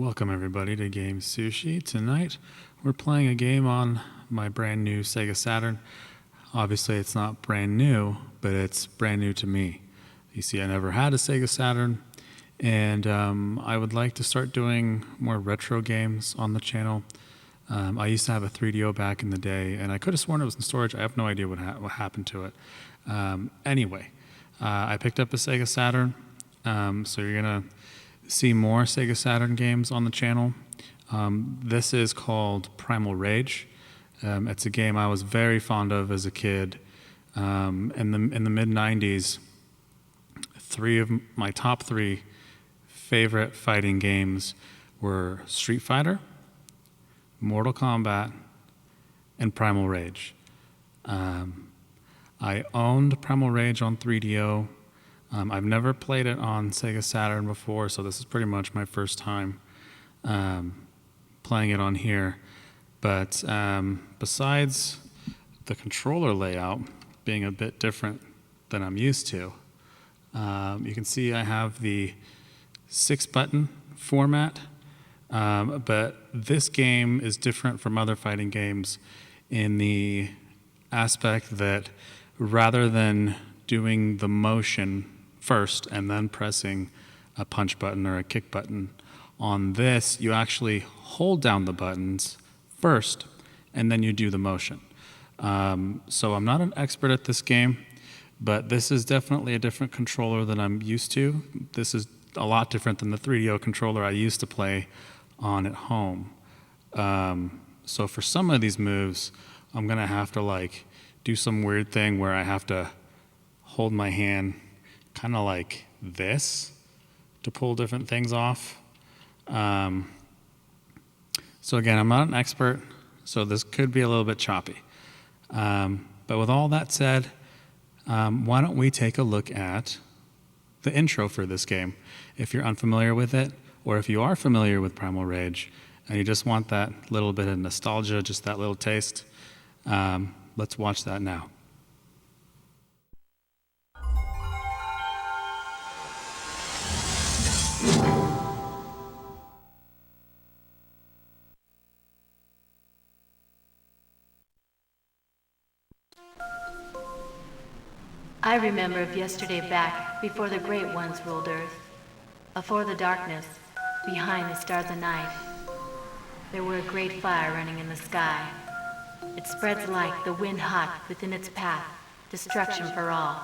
Welcome everybody to GameSushi. Tonight we're playing a game on my brand new Sega Saturn. Obviously it's not brand new, but it's brand new to me. You see, I never had a Sega Saturn, and I would like to start doing more retro games on the channel. I used to have a 3DO back in the day, and I could have sworn it was in storage. I have no idea what happened to it. Anyway, I picked up a Sega Saturn, so you're going to see more Sega Saturn games on the channel. This is called Primal Rage. It's a game I was very fond of as a kid. In the mid-90s, three of my top three favorite fighting games were Street Fighter, Mortal Kombat, and Primal Rage. I owned Primal Rage on 3DO. I've never played it on Sega Saturn before, so this is pretty much my first time playing it on here. But besides the controller layout being a bit different than I'm used to, you can see I have the 6-button format, but this game is different from other fighting games in the aspect that rather than doing the motion first and then pressing a punch button or a kick button, on this you actually hold down the buttons first and then you do the motion. So I'm not an expert at this game, but this is definitely a different controller than I'm used to. This is a lot different than the 3DO controller I used to play on at home. So for some of these moves, I'm gonna have to do some weird thing where I have to hold my hand kind of like this to pull different things off. So again, I'm not an expert, so this could be a little bit choppy. But with all that said, why don't we take a look at the intro for this game. If you're unfamiliar with it, or if you are familiar with Primal Rage, and you just want that little bit of nostalgia, just that little taste, let's watch that now. I remember of yesterday back, before the great ones ruled earth, afore the darkness, behind the stars of night, there were a great fire running in the sky. It spreads like the wind hot within its path, destruction for all.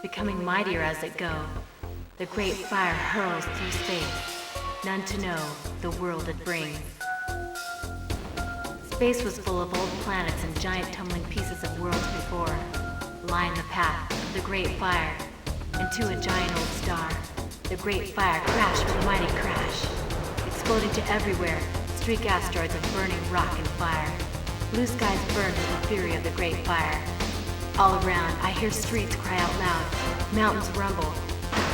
Becoming mightier as it go, the great fire hurls through space, none to know the world it brings. Space was full of old planets and giant tumbling pieces of worlds before, line the path of the great fire into a giant old star. The great fire crashed with a mighty crash, exploding to everywhere, streak asteroids of burning rock and fire. Blue skies burned with the fury of the great fire. All around, I hear streets cry out loud, mountains rumble.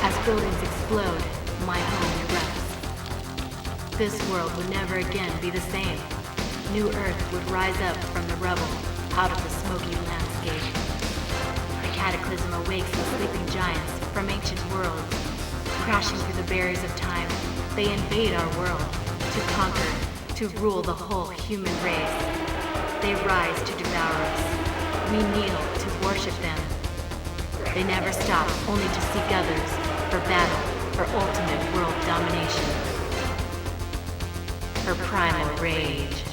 As buildings explode, my home erupts. This world would never again be the same. New Earth would rise up from the rubble, out of the smoky landscape. Cataclysm awakes the sleeping giants from ancient worlds. Crashing through the barriers of time, they invade our world, to conquer, to rule the whole human race. They rise to devour us. We kneel to worship them. They never stop, only to seek others, for battle, for ultimate world domination. For primal rage.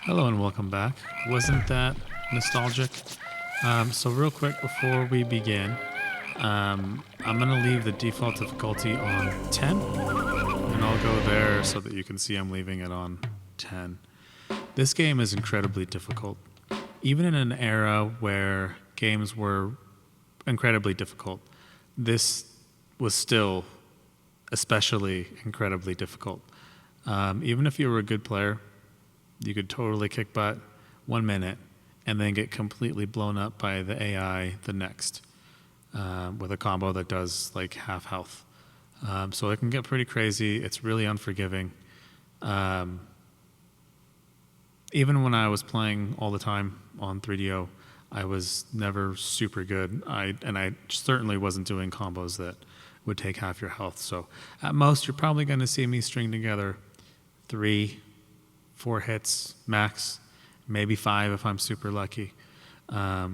Hello and welcome back. Wasn't that nostalgic? So real quick before we begin, I'm going to leave the default difficulty on 10, and I'll go there so that you can see I'm leaving it on 10. This game is incredibly difficult. Even in an era where games were incredibly difficult, this was still especially incredibly difficult. Even if you were a good player, you could totally kick butt 1 minute and then get completely blown up by the AI the next with a combo that does like half health. So it can get pretty crazy. It's really unforgiving. Even when I was playing all the time on 3DO, I was never super good. I certainly wasn't doing combos that would take half your health. So at most, you're probably going to see me string together 3, 4 hits max, maybe 5 if I'm super lucky. Yeah.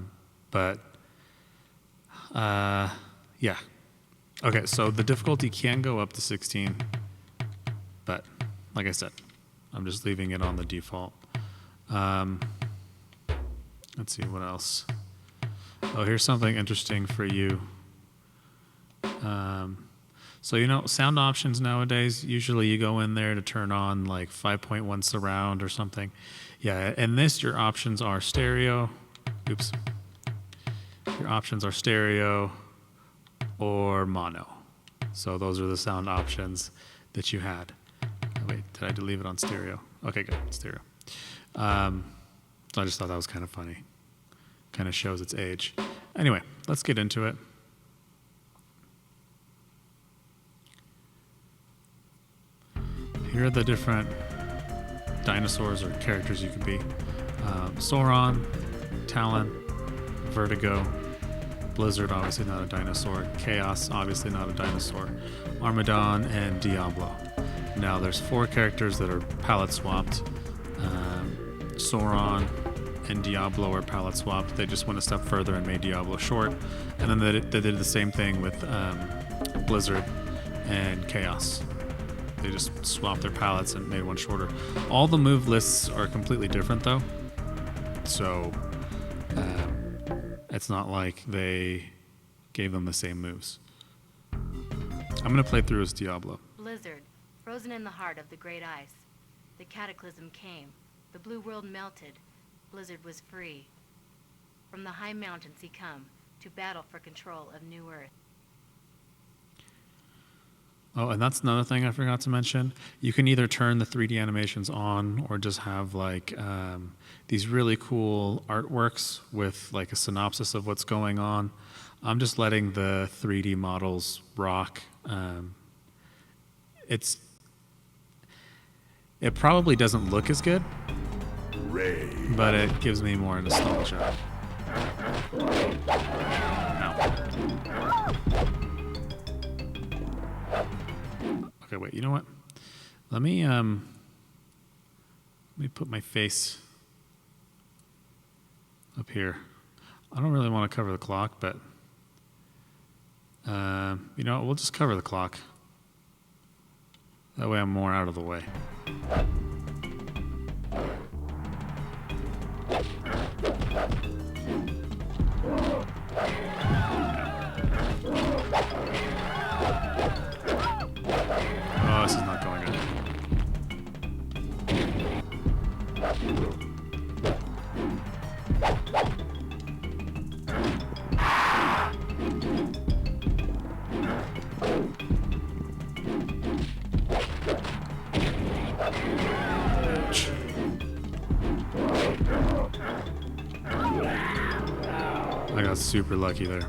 Okay, so the difficulty can go up to 16, but like I said, I'm just leaving it on the default. Let's see what else. Oh, here's something interesting for you. So, you know, sound options nowadays, usually you go in there to turn on like 5.1 surround or something. Yeah, and this, your options are stereo. Oops. Your options are stereo or mono. So those are the sound options that you had. Oh, wait, did I leave it on stereo? Okay, good, stereo. So I just thought that was kind of funny. Kind of shows its age. Anyway, let's get into it. Here are the different dinosaurs or characters you could be. Sauron, Talon, Vertigo, Blizzard, obviously not a dinosaur, Chaos, obviously not a dinosaur, Armadon, and Diablo. Now there's 4 characters that are palette swapped. Sauron and Diablo are palette swapped. They just went a step further and made Diablo short. And then they did the same thing with Blizzard and Chaos. They just swapped their palettes and made one shorter. All the move lists are completely different though. So it's not like they gave them the same moves. I'm going to play through as Diablo. Blizzard, frozen in the heart of the great ice. The cataclysm came. The blue world melted. Blizzard was free. From the high mountains he come to battle for control of New Earth. Oh, and that's another thing I forgot to mention. You can either turn the 3D animations on or just have like these really cool artworks with like a synopsis of what's going on. I'm just letting the 3D models rock. It probably doesn't look as good, but it gives me more nostalgia. Okay, wait, you know what? Let me put my face up here. I don't really want to cover the clock, but you know what? We'll just cover the clock. That way I'm more out of the way. Oh, this is not going good. Ouch. I got super lucky there.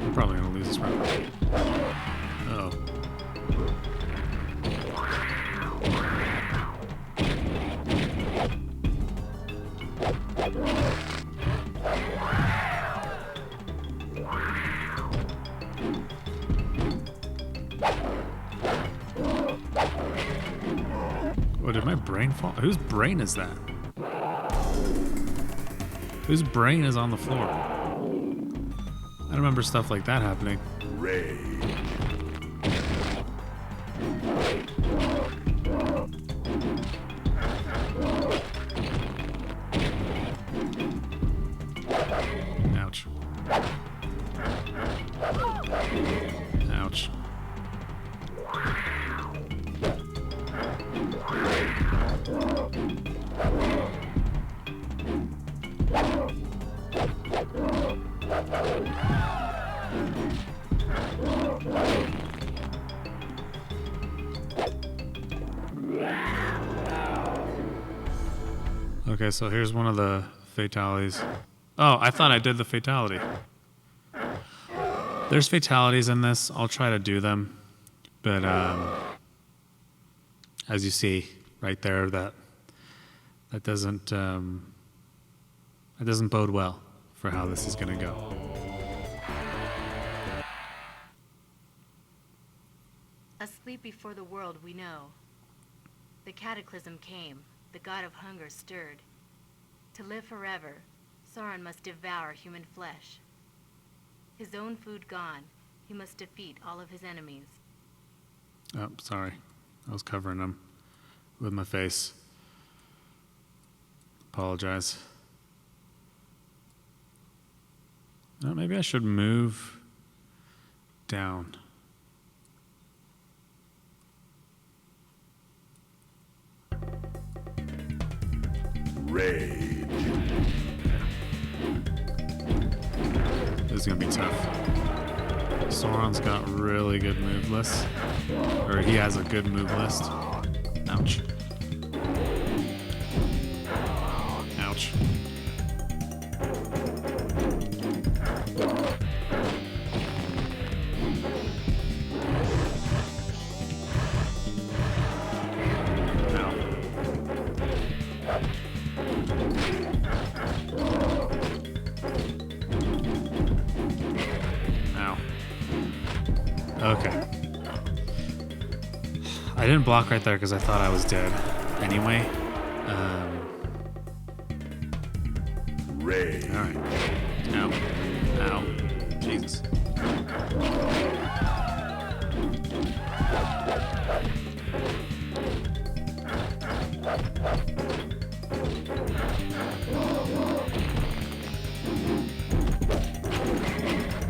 I'm probably gonna lose this round. Oh. Oh, did my brain fall? Whose brain is that? Whose brain is on the floor? I remember stuff like that happening. Ouch. Ouch. Okay, so here's one of the fatalities. Oh, I thought I did the fatality. There's fatalities in this. I'll try to do them. But as you see right there, that doesn't bode well for how this is going to go. Asleep before the world we know. The cataclysm came, the god of hunger stirred. To live forever, Sauron must devour human flesh. His own food gone, he must defeat all of his enemies. Oh, sorry. I was covering them with my face. Apologize. Oh, maybe I should move down. Rage. This is gonna be tough. Sauron's got really good move list. Or he has a good move list. Ouch. Ouch. Okay. I didn't block right there because I thought I was dead. Anyway. Rage. Alright. Ow. Ow. Jesus.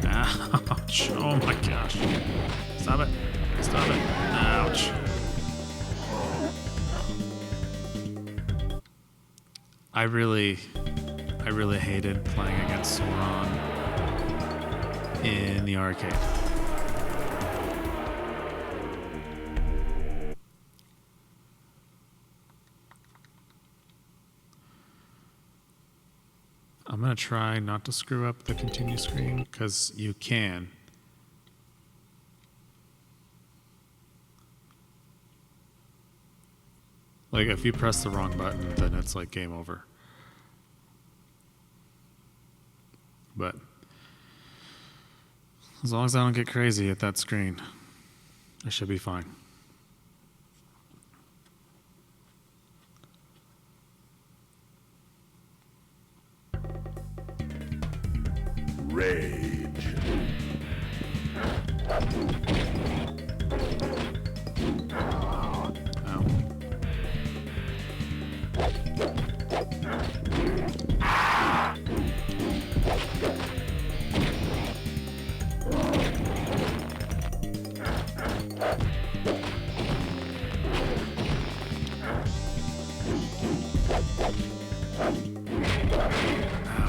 Ouch. Oh my gosh. Stop it. Stop it. Ouch. I really hated playing against Sauron in the arcade. I'm gonna try not to screw up the continue screen, because you can. Like, if you press the wrong button, then it's like game over. But as long as I don't get crazy at that screen, I should be fine. Rage. Ow.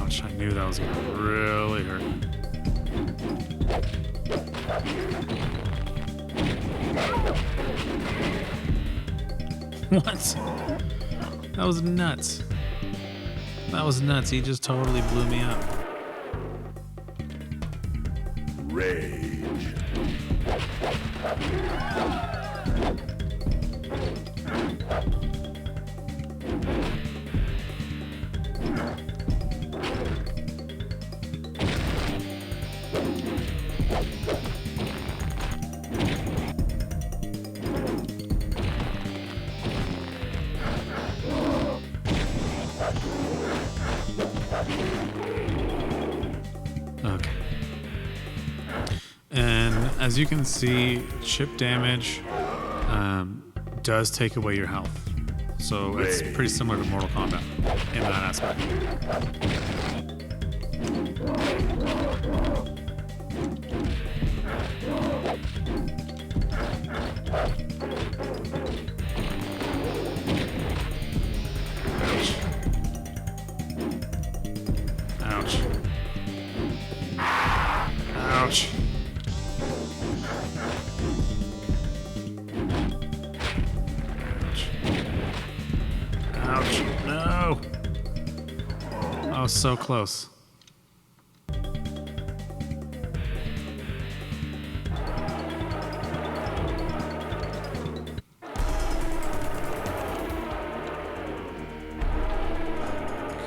Ouch, I knew that was gonna really hurt. What? That was nuts. That was nuts. He just totally blew me up. Rage. Okay. And as you can see, chip damage does take away your health. So it's pretty similar to Mortal Kombat in that aspect. Ouch. Ouch. Ouch. Ouch. No. That was so close.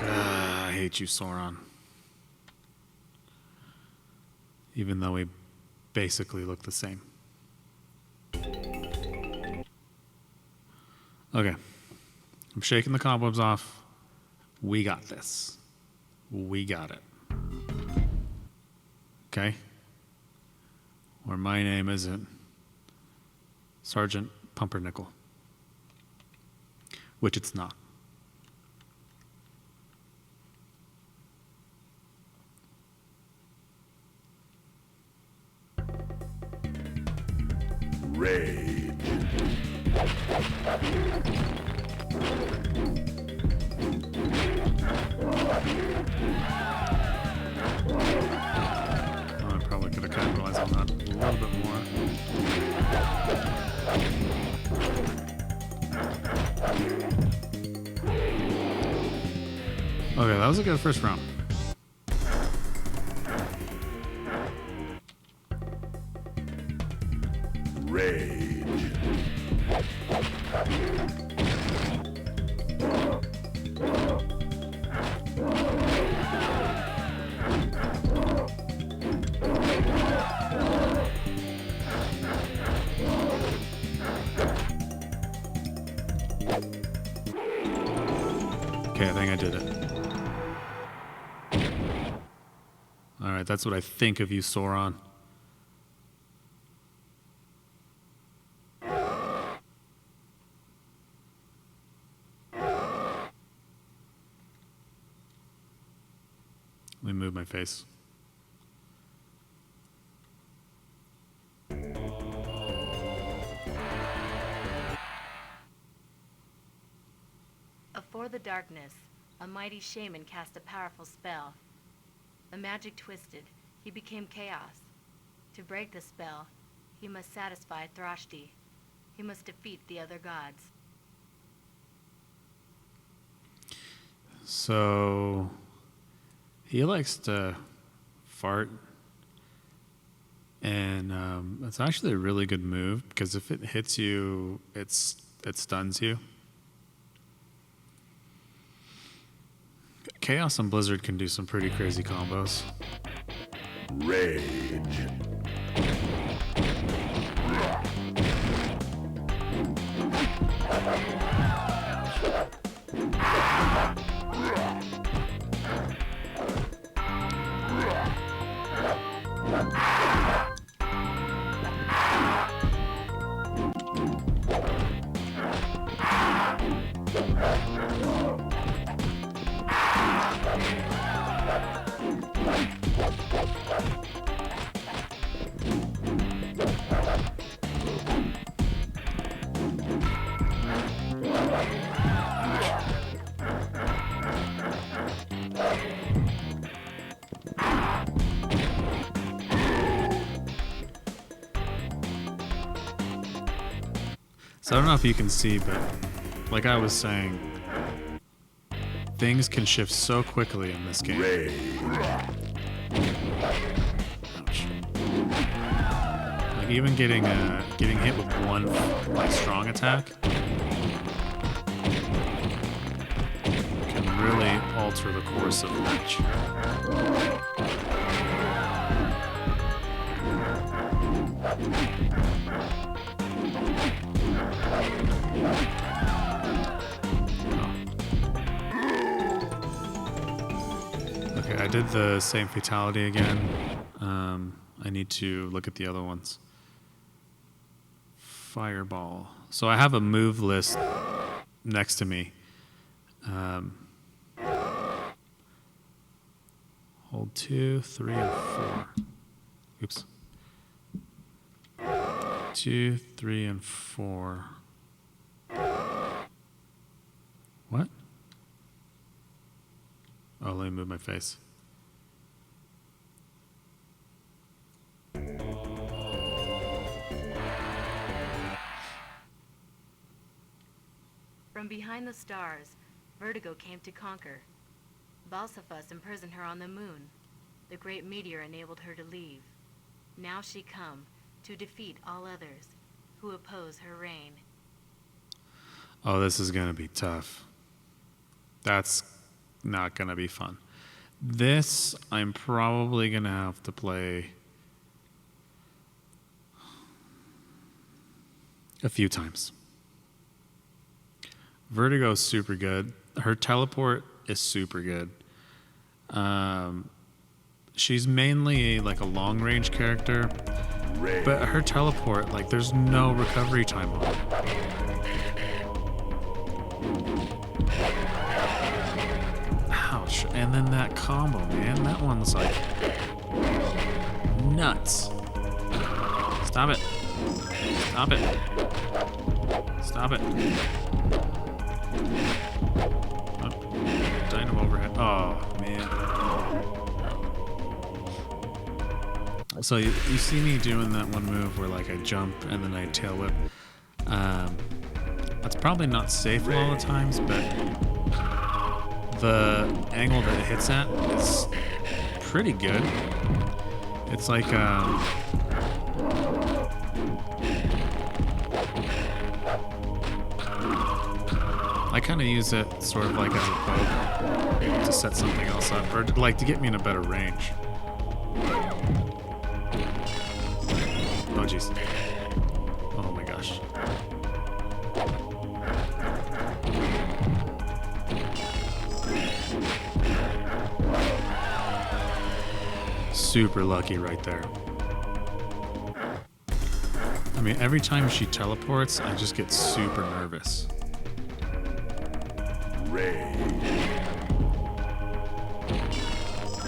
I hate you, Sauron. Even though we basically look the same. Okay. I'm shaking the cobwebs off. We got this. We got it. Okay? Or my name isn't Sergeant Pumpernickel. Which it's not. Rage. Oh, I probably could have capitalized on that a little bit more. Okay, that was a good first round. Rage. Okay, I think I did it. Alright, that's what I think of you, Sauron. Let me move my face. Afore the darkness, a mighty shaman cast a powerful spell. The magic twisted. He became chaos. To break the spell, he must satisfy Thrashti. He must defeat the other gods. So he likes to fart, and it's actually a really good move because if it hits you, it stuns you. Chaos and Blizzard can do some pretty crazy combos. Rage. So I don't know if you can see, but like I was saying, things can shift so quickly in this game. Rage. Ouch. Like even getting hit with one like strong attack can really alter the course of the match. Okay, I did the same fatality again. I need to look at the other ones. Fireball. So I have a move list next to me. Hold 2, 3, and 4. Oops. 2, 3, and 4. What? Oh, let me move my face. From behind the stars, Vertigo came to conquer. Balsafus imprisoned her on the moon. The great meteor enabled her to leave. Now she come to defeat all others who oppose her reign. Oh, this is going to be tough. That's not going to be fun. This, I'm probably going to have to play a few times. Vertigo is super good. Her teleport is super good. She's mainly like a long range character, but her teleport, like, there's no recovery time on it. Ouch. And then that combo, man. That one's like nuts. Stop it. Stop it. Stop it. Oh, dynamo overhead. Oh, man. So you see me doing that one move where like I jump and then I tail whip. That's probably not safe all the times, but the angle that it hits at is pretty good. It's like I kind of use it sort of like as a poke to set something else up, or like to get me in a better range. Oh jeez. Oh my gosh. Super lucky right there. I mean, every time she teleports, I just get super nervous.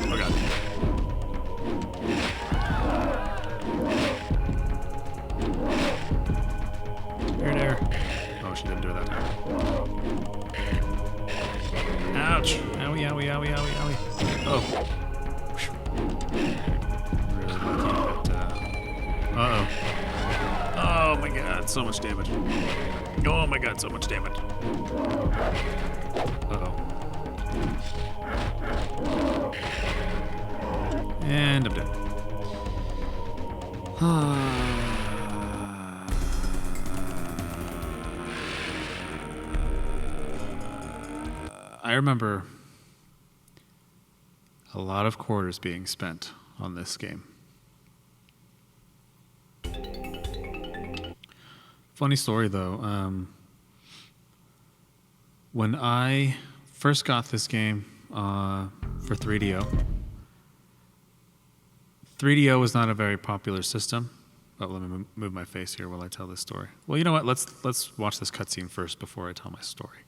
Oh god. There. Oh, she didn't do it that time. Ouch. Owie, owie, owie, owie, owie. Oh. Really lucky, but, uh-oh. Oh my god, so much damage. Oh my god, so much damage. Uh-oh. And I'm dead. I remember a lot of quarters being spent on this game. Funny story though, when I first got this game for 3DO, 3DO was not a very popular system. Oh, let me move my face here while I tell this story. Well, you know what? Let's watch this cutscene first before I tell my story.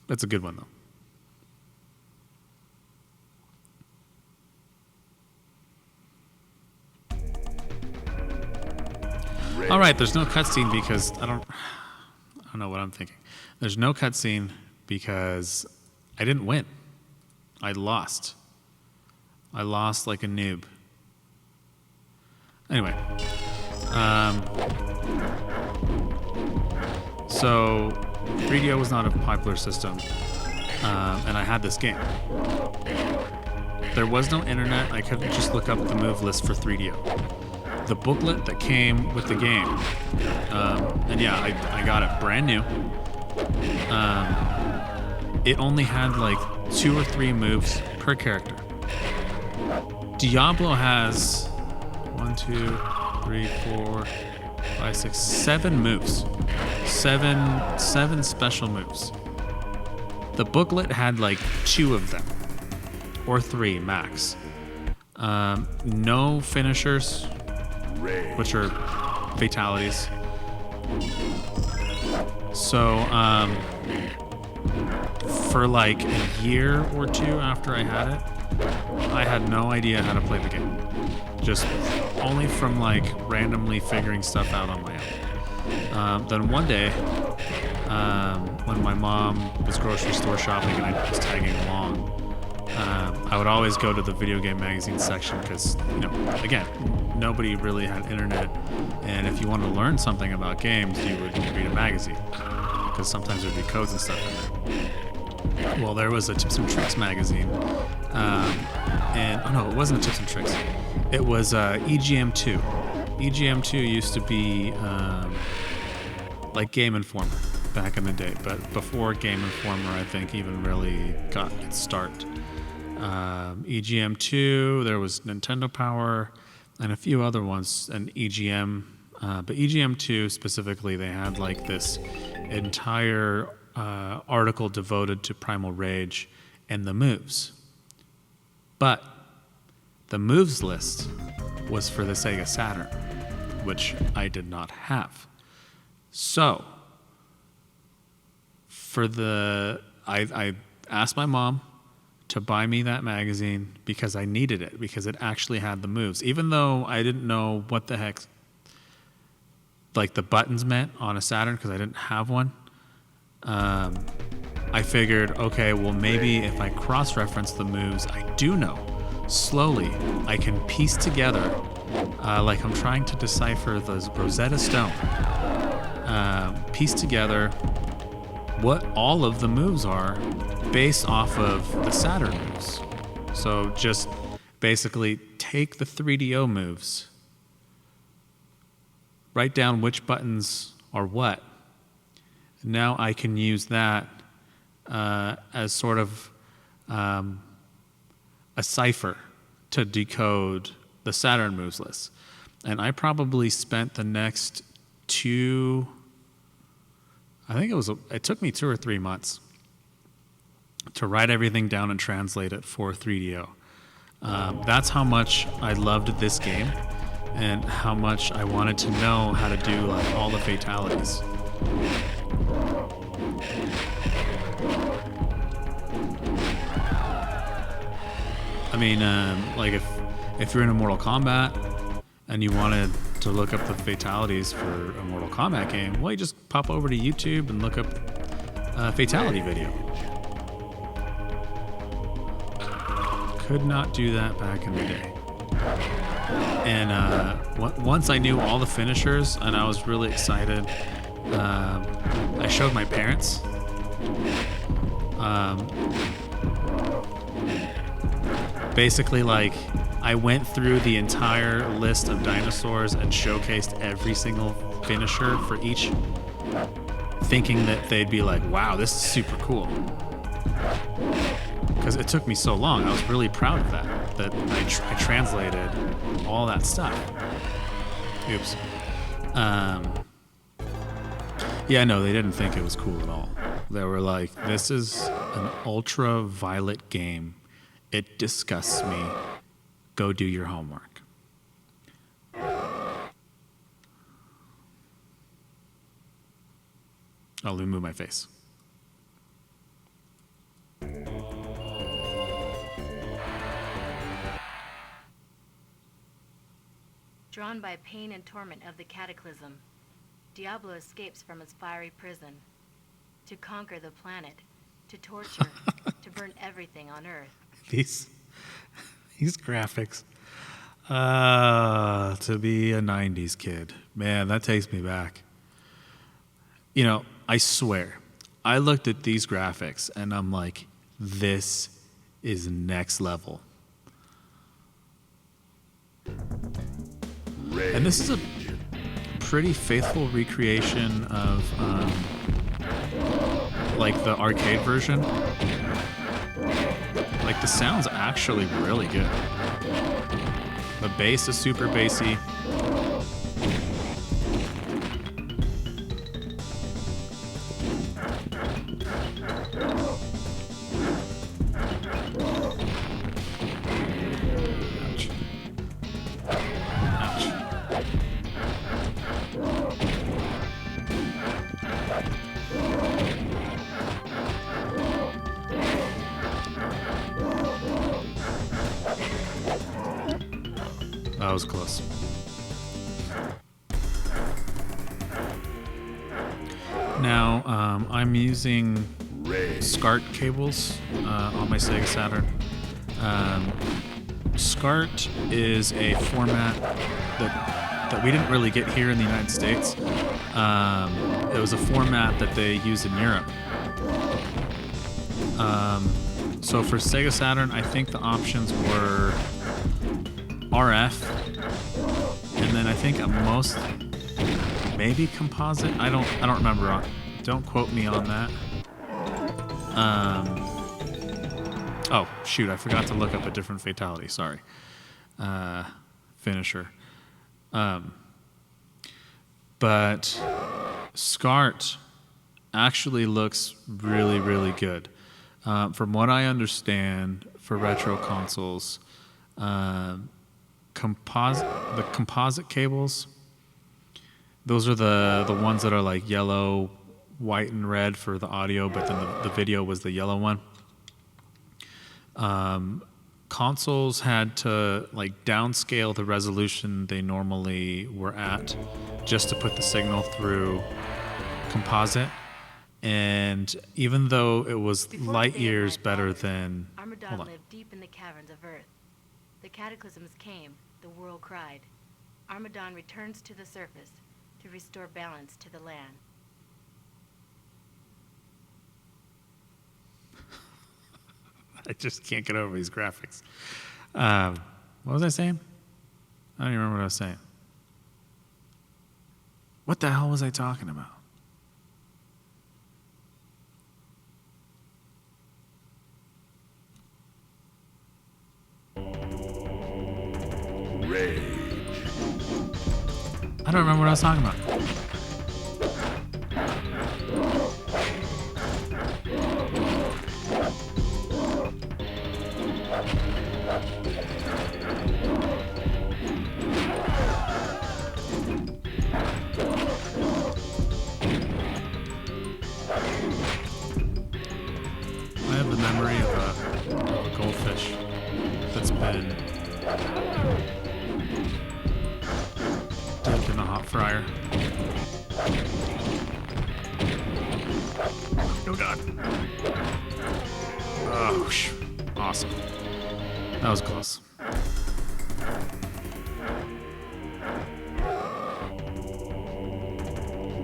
That's a good one though. All right, there's no cutscene because I don't know what I'm thinking. There's no cutscene because I didn't win. I lost. I lost like a noob. Anyway, so 3DO was not a popular system, and I had this game. There was no internet. I couldn't just look up the move list for 3DO. The booklet that came with the game, and yeah, I got it brand new. It only had like 2 or 3 moves per character. Diablo has 1, 2, 3, 4, 5, 6, 7 moves. Seven special moves. The booklet had like 2 of them, or 3 max. No finishers, which are fatalities. So, for like a year or 2 after I had it, I had no idea how to play the game. Just only from like randomly figuring stuff out on my own. Then one day, when my mom was grocery store shopping and I was tagging along, I would always go to the video game magazine section because, you know, again, nobody really had internet, and if you wanted to learn something about games, you would read a magazine because sometimes there'd be codes and stuff in there. well, there was a Tips and Tricks magazine, and oh no, it wasn't a Tips and Tricks. It was EGM2. EGM2 used to be like Game Informer back in the day, but before Game Informer, I think even really got its start. EGM2, there was Nintendo Power, and a few other ones, and EGM. But EGM2 specifically, they had like this entire article devoted to Primal Rage and the moves. But the moves list was for the Sega Saturn, which I did not have. So, I asked my mom to buy me that magazine because I needed it, because it actually had the moves. Even though I didn't know what the heck like the buttons meant on a Saturn because I didn't have one, I figured, okay, well maybe if I cross-reference the moves I do know, slowly I can piece together, like I'm trying to decipher the Rosetta Stone, piece together what all of the moves are based off of the Saturn moves. So just basically take the 3DO moves, write down which buttons are what. Now I can use that as sort of a cipher to decode the Saturn moves list. And I probably spent the next it took me 2 or 3 months to write everything down and translate it for 3DO. That's how much I loved this game and how much I wanted to know how to do like all the fatalities. I mean, like if you're in a Mortal Kombat and you wanted to look up the fatalities for a Mortal Kombat game, well, you just pop over to YouTube and look up a fatality video. Could not do that back in the day. And once I knew all the finishers and I was really excited, I showed my parents. Basically, like, I went through the entire list of dinosaurs and showcased every single finisher for each, thinking that they'd be like, wow, this is super cool. Because it took me so long. I was really proud of that I translated all that stuff. Oops. Yeah, no, they didn't think it was cool at all. They were like, this is an ultraviolet game. It disgusts me. Go do your homework. I'll remove my face. Drawn by pain and torment of the cataclysm, Diablo escapes from his fiery prison to conquer the planet, to torture, to burn everything on Earth. These graphics. To be a 90s kid. Man, that takes me back. You know, I swear, I looked at these graphics and I'm like, this is next level. And this is a pretty faithful recreation of like the arcade version. Like the sound's actually really good. The bass is super bassy. Ouch. That was close. Now, I'm using SCART cables on my Sega Saturn. SCART is a format that we didn't really get here in the United States. It was a format that they use in Europe. So for Sega Saturn, I think the options were RF, and then I think at most maybe composite. I don't remember. Don't quote me on that. Oh shoot, I forgot to look up a different fatality. Sorry. Finisher. But SCART actually looks really, really good. From what I understand, for retro consoles, the composite cables, those are the ones that are like yellow, white, and red for the audio, but then the video was the yellow one. Consoles had to like downscale the resolution they normally were at just to put the signal through composite. And even though it was light years better than... Armadon lived deep in the caverns of Earth. The cataclysms came, the world cried. Armadon returns to the surface to restore balance to the land. I just can't get over these graphics. What was I saying? I don't even remember what I was saying. What the hell was I talking about? Rage. I don't remember what I was talking about. I have the memory of a goldfish that's been dipped in a hot fryer. Oh god. Oh, awesome. That was close.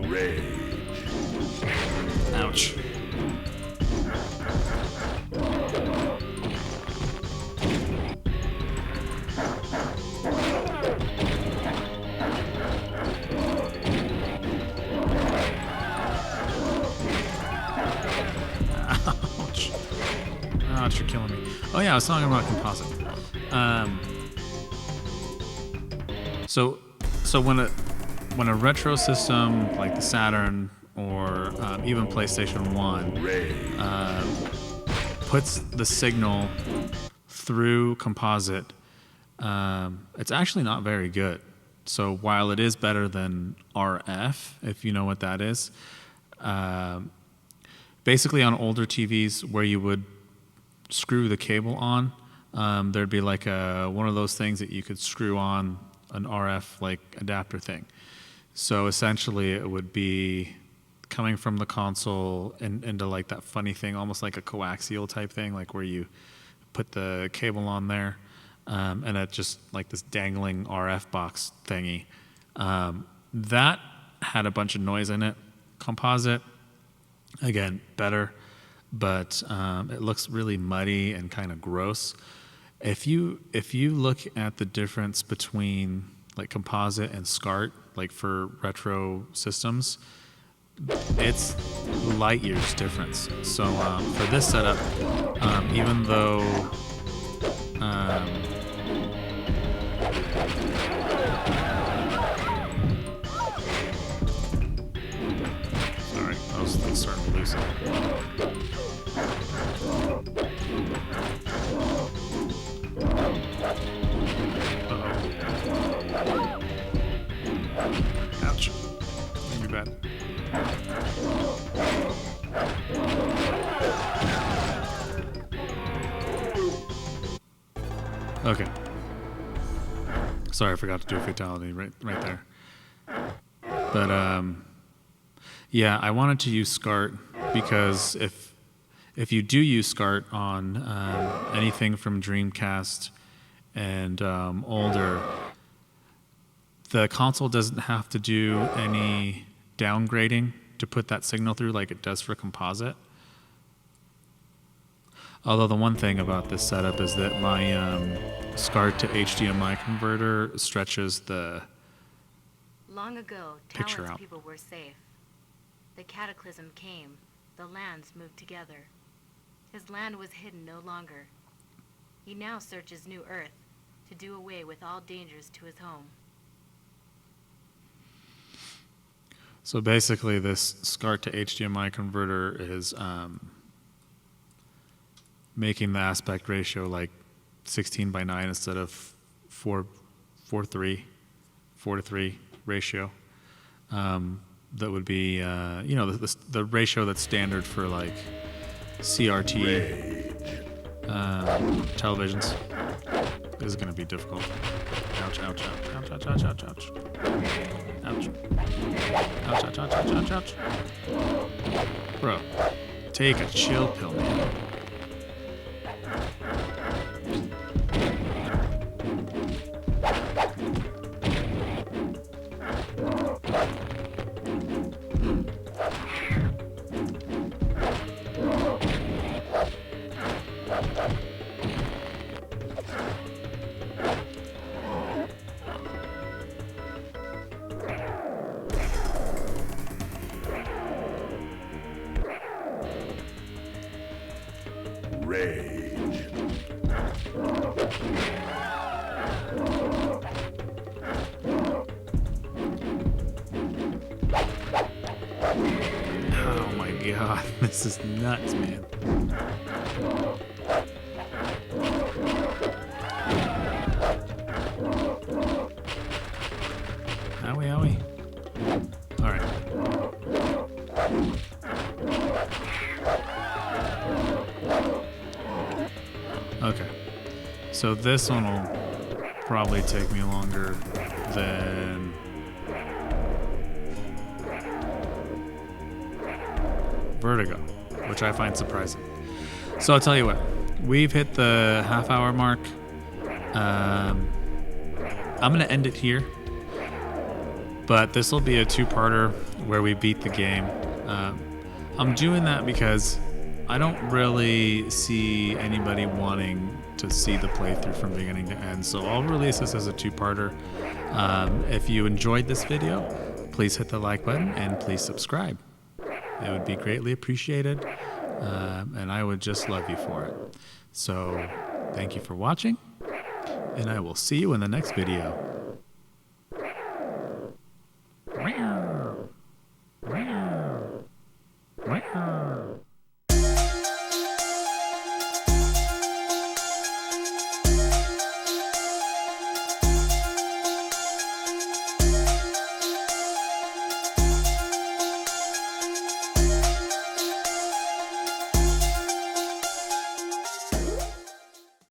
Rage. Ouch. Ouch, you're killing me. Oh yeah, I was talking about composite. So when a retro system like the Saturn or even PlayStation 1 puts the signal through composite, it's actually not very good. So while it is better than RF, if you know what that is, basically on older TVs where you would screw the cable on, there'd be like one of those things that you could screw on an RF like adapter thing. So essentially it would be coming from the console into like that funny thing, almost like a coaxial type thing, like where you put the cable on there, and it just like this dangling RF box thingy. That had a bunch of noise in it. Composite, again, better, but it looks really muddy and kind of gross. If you look at the difference between like composite and SCART, like for retro systems, it's light years difference. So for this setup, even though sorry, I was starting to lose it. Ouch. Maybe bad. Okay. Sorry, I forgot to do a fatality right there. But yeah, I wanted to use SCART because if you do use SCART on anything from Dreamcast and older, the console doesn't have to do any downgrading to put that signal through like it does for composite. Although the one thing about this setup is that my SCART to HDMI converter stretches the Long ago, picture Talon's out. people were safe. The cataclysm came. The lands moved together. His land was hidden no longer. He now searches New Earth to do away with all dangers to his home. So basically, this SCART to HDMI converter is making the aspect ratio like 16:9 instead of 4:3 ratio. That would be, the ratio that's standard for like CRT televisions. This is going to be difficult. Ouch, ouch, ouch, ouch, ouch, ouch, ouch, ouch. Ouch. Ouch, ouch, ouch, ouch, ouch, ouch. Bro, take a chill pill, man. Rage. Oh my god, this is nuts, man. Owie, owie. Alright. Okay. So this one will probably take me longer than Vertigo, which I find surprising. So I'll tell you what, we've hit the half-hour mark. I'm gonna end it here, but this will be a two-parter where we beat the game. I'm doing that because I don't really see anybody wanting to see the playthrough from beginning to end, so I'll release this as a two-parter. If you enjoyed this video, please hit the like button and please subscribe. It would be greatly appreciated, and I would just love you for it. So thank you for watching, and I will see you in the next video.